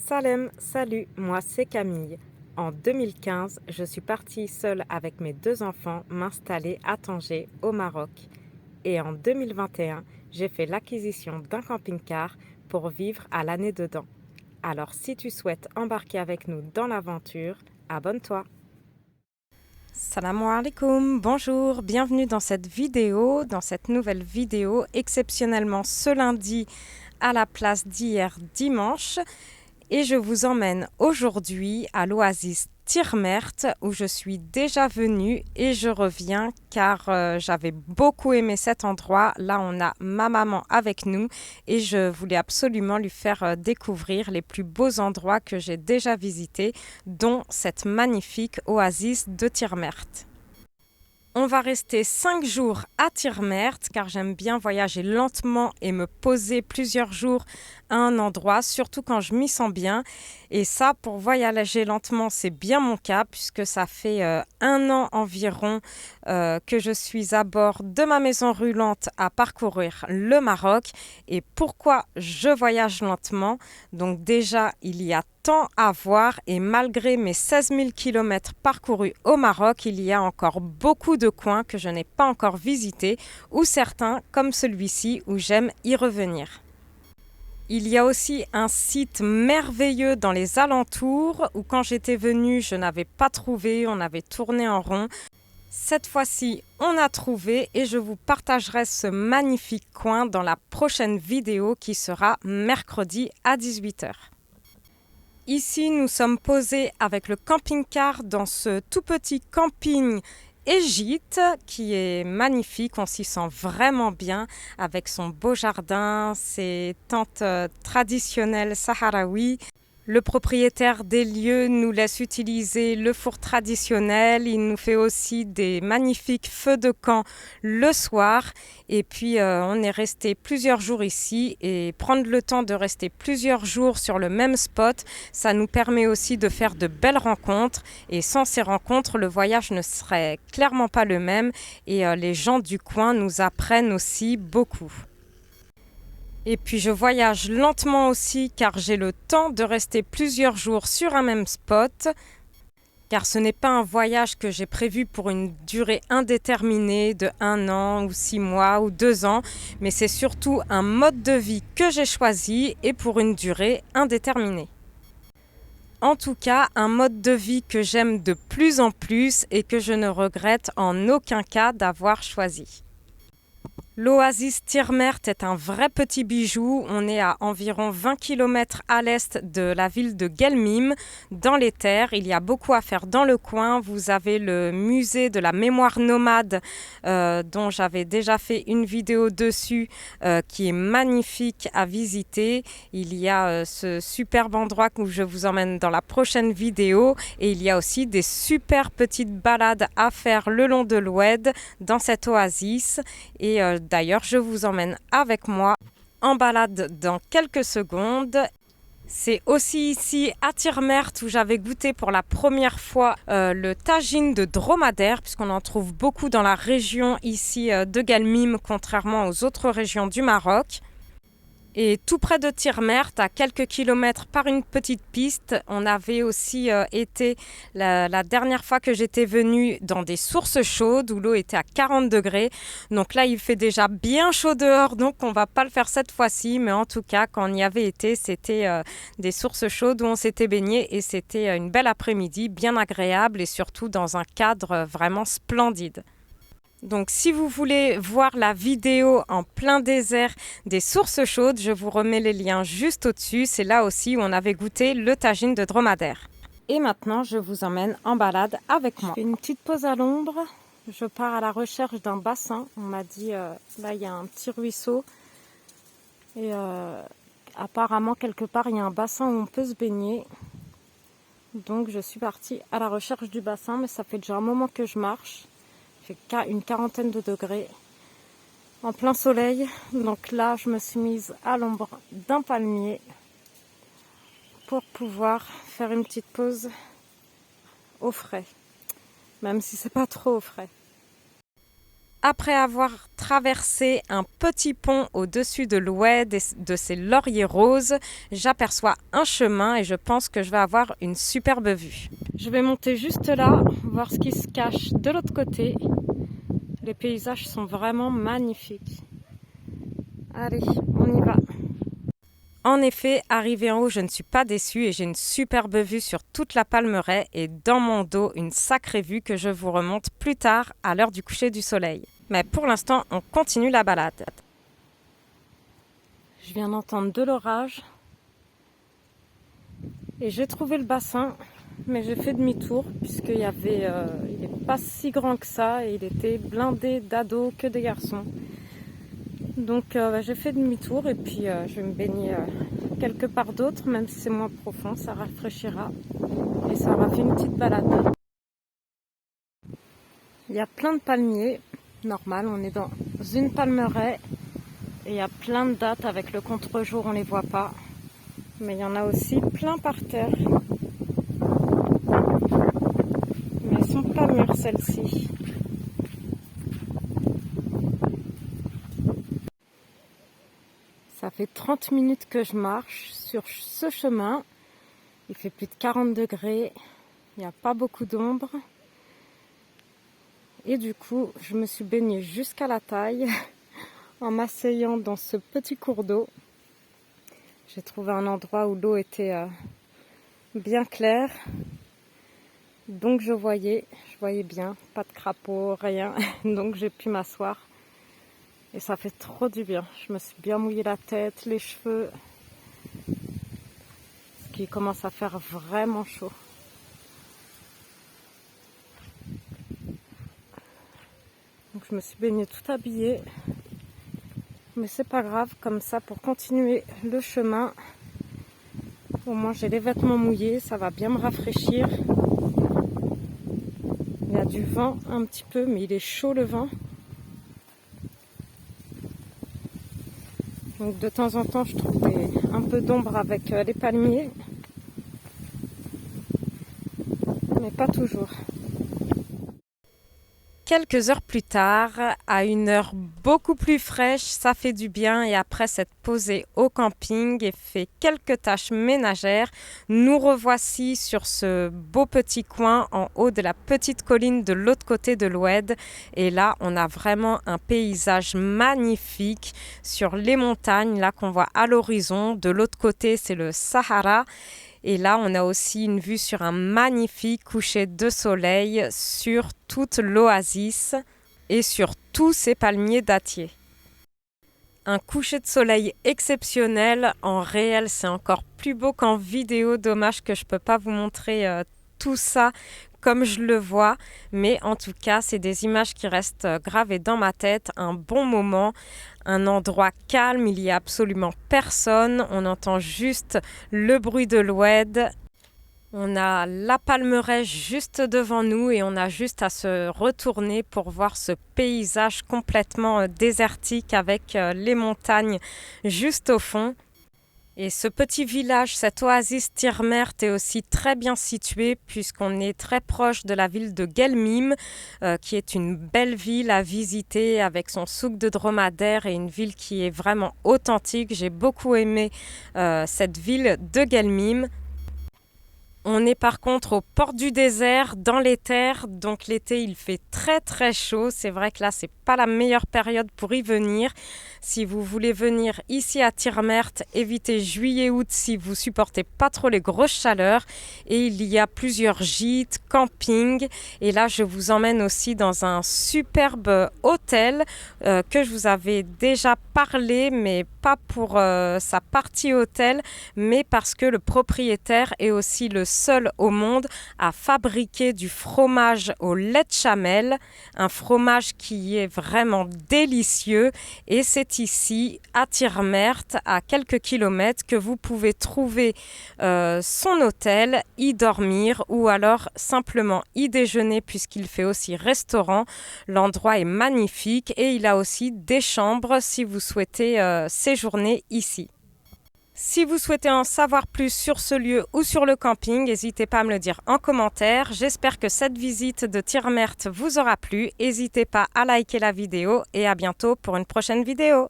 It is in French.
Salem, salut, moi c'est Camille. En 2015, je suis partie seule avec mes deux enfants m'installer à Tanger, au Maroc. Et en 2021, j'ai fait l'acquisition d'un camping-car pour vivre à l'année dedans. Alors si tu souhaites embarquer avec nous dans l'aventure, abonne-toi. Salam alaikum, bonjour, bienvenue dans cette nouvelle vidéo, exceptionnellement ce lundi à la place d'hier dimanche. Et je vous emmène aujourd'hui à l'oasis Tirmert où je suis déjà venue et je reviens car j'avais beaucoup aimé cet endroit. Là, on a ma maman avec nous et je voulais absolument lui faire découvrir les plus beaux endroits que j'ai déjà visités, dont cette magnifique oasis de Tirmert. On va rester 5 jours à Tirmert car j'aime bien voyager lentement et me poser plusieurs jours à un endroit, surtout quand je m'y sens bien. Et ça, pour voyager lentement, c'est bien mon cas puisque ça fait 1 an environ que je suis à bord de ma maison roulante à parcourir le Maroc. Et pourquoi je voyage lentement? Donc déjà, il y a tant à voir et malgré mes 16 000 km parcourus au Maroc, il y a encore beaucoup de coins que je n'ai pas encore visités ou certains comme celui-ci où j'aime y revenir. Il y a aussi un site merveilleux dans les alentours où quand j'étais venue, je n'avais pas trouvé, on avait tourné en rond. Cette fois-ci, on a trouvé et je vous partagerai ce magnifique coin dans la prochaine vidéo qui sera mercredi à 18h. Ici, nous sommes posés avec le camping-car dans ce tout petit camping et gîte qui est magnifique. On s'y sent vraiment bien avec son beau jardin, ses tentes traditionnelles sahraouis. Le propriétaire des lieux nous laisse utiliser le four traditionnel. Il nous fait aussi des magnifiques feux de camp le soir. Et puis, on est resté plusieurs jours ici. Et prendre le temps de rester plusieurs jours sur le même spot, ça nous permet aussi de faire de belles rencontres. Et sans ces rencontres, le voyage ne serait clairement pas le même. Et les gens du coin nous apprennent aussi beaucoup. Et puis je voyage lentement aussi car j'ai le temps de rester plusieurs jours sur un même spot. Car ce n'est pas un voyage que j'ai prévu pour une durée indéterminée de 1 an ou 6 mois ou 2 ans. Mais c'est surtout un mode de vie que j'ai choisi et pour une durée indéterminée. En tout cas, un mode de vie que j'aime de plus en plus et que je ne regrette en aucun cas d'avoir choisi. L'oasis Tirmert est un vrai petit bijou. On est à environ 20 km à l'est de la ville de Guelmim, dans les terres. Il y a beaucoup à faire dans le coin. Vous avez le musée de la mémoire nomade, dont j'avais déjà fait une vidéo dessus, qui est magnifique à visiter. Il y a ce superbe endroit où je vous emmène dans la prochaine vidéo. Et il y a aussi des super petites balades à faire le long de l'Oued dans cette oasis. Et d'ailleurs, je vous emmène avec moi en balade dans quelques secondes. C'est aussi ici à Tirmert où j'avais goûté pour la première fois le tagine de dromadaire, puisqu'on en trouve beaucoup dans la région ici de Guelmim, contrairement aux autres régions du Maroc. Et tout près de Tirmert, à quelques kilomètres par une petite piste, on avait aussi été la dernière fois que j'étais venue dans des sources chaudes où l'eau était à 40 degrés. Donc là, il fait déjà bien chaud dehors, donc on ne va pas le faire cette fois-ci. Mais en tout cas, quand on y avait été, c'était des sources chaudes où on s'était baigné et c'était une belle après-midi, bien agréable et surtout dans un cadre vraiment splendide. Donc si vous voulez voir la vidéo en plein désert des sources chaudes, je vous remets les liens juste au-dessus. C'est là aussi où on avait goûté le tagine de dromadaire. Et maintenant, je vous emmène en balade avec moi. Je fais une petite pause à l'ombre. Je pars à la recherche d'un bassin. On m'a dit, là, il y a un petit ruisseau. Et apparemment, quelque part, il y a un bassin où on peut se baigner. Donc, je suis partie à la recherche du bassin, mais ça fait déjà un moment que je marche. Il fait une quarantaine de degrés en plein soleil. Donc là, je me suis mise à l'ombre d'un palmier pour pouvoir faire une petite pause au frais, même si c'est pas trop au frais. Après avoir traversé un petit pont au-dessus de l'Oued et de ses lauriers roses, j'aperçois un chemin et je pense que je vais avoir une superbe vue. Je vais monter juste là, voir ce qui se cache de l'autre côté. Les paysages sont vraiment magnifiques. Allez, on y va. En effet, arrivé en haut, je ne suis pas déçue et j'ai une superbe vue sur toute la Palmeraie et dans mon dos, une sacrée vue que je vous remonte plus tard à l'heure du coucher du soleil. Mais pour l'instant, on continue la balade. Je viens d'entendre de l'orage et j'ai trouvé le bassin, mais j'ai fait demi-tour puisqu'il y avait, il n'est pas si grand que ça et il était blindé d'ados que des garçons. Donc j'ai fait demi-tour et puis je vais me baigner quelque part d'autre, même si c'est moins profond, ça rafraîchira et ça aura fait une petite balade. Il y a plein de palmiers, normal, on est dans une palmeraie et il y a plein de dattes avec le contre-jour, on les voit pas, mais il y en a aussi plein par terre. Mais elles sont pas mûres celles-ci. Ça fait 30 minutes que je marche sur ce chemin. Il fait plus de 40 degrés. Il n'y a pas beaucoup d'ombre. Et du coup, je me suis baignée jusqu'à la taille en m'asseyant dans ce petit cours d'eau. J'ai trouvé un endroit où l'eau était bien claire. Donc je voyais bien, pas de crapauds, rien. Donc j'ai pu m'asseoir. Et ça fait trop du bien. Je me suis bien mouillé la tête, les cheveux. Ce qui commence à faire vraiment chaud. Donc je me suis baignée tout habillée. Mais c'est pas grave, comme ça pour continuer le chemin. Au moins j'ai les vêtements mouillés, ça va bien me rafraîchir. Il y a du vent un petit peu, mais il est chaud le vent. Donc de temps en temps, je trouve un peu d'ombre avec les palmiers, mais pas toujours. Quelques heures plus tard, à une heure beaucoup plus fraîche, ça fait du bien et après s'être posé au camping et fait quelques tâches ménagères, nous revoici sur ce beau petit coin en haut de la petite colline de l'autre côté de l'Oued. Et là, on a vraiment un paysage magnifique sur les montagnes là qu'on voit à l'horizon. De l'autre côté, c'est le Sahara. Et là, on a aussi une vue sur un magnifique coucher de soleil sur toute l'oasis et sur tous ces palmiers dattiers. Un coucher de soleil exceptionnel. En réel, c'est encore plus beau qu'en vidéo. Dommage que je ne peux pas vous montrer tout ça comme je le vois. Mais en tout cas, c'est des images qui restent gravées dans ma tête. Un bon moment. Un endroit calme, il n'y a absolument personne, on entend juste le bruit de l'Oued. On a la Palmeraie juste devant nous et on a juste à se retourner pour voir ce paysage complètement désertique avec les montagnes juste au fond. Et ce petit village, cette oasis Tirmert est aussi très bien situé puisqu'on est très proche de la ville de Guelmim, qui est une belle ville à visiter avec son souk de dromadaire et une ville qui est vraiment authentique. J'ai beaucoup aimé cette ville de Guelmim. On est par contre aux portes du désert, dans les terres, donc l'été il fait très très chaud. C'est vrai que là c'est pas la meilleure période pour y venir. Si vous voulez venir ici à Tirmert, évitez juillet-août si vous supportez pas trop les grosses chaleurs. Et il y a plusieurs gîtes, campings. Et là je vous emmène aussi dans un superbe hôtel que je vous avais déjà parlé, mais pas pour sa partie hôtel, mais parce que le propriétaire est aussi le seul au monde à fabriquer du fromage au lait de chamel, un fromage qui est vraiment délicieux et c'est ici à Tirmert, à quelques kilomètres, que vous pouvez trouver son hôtel, y dormir ou alors simplement y déjeuner puisqu'il fait aussi restaurant. L'endroit est magnifique et il a aussi des chambres si vous souhaitez séjourner ici. Si vous souhaitez en savoir plus sur ce lieu ou sur le camping, n'hésitez pas à me le dire en commentaire. J'espère que cette visite de Tiermert vous aura plu. N'hésitez pas à liker la vidéo et à bientôt pour une prochaine vidéo.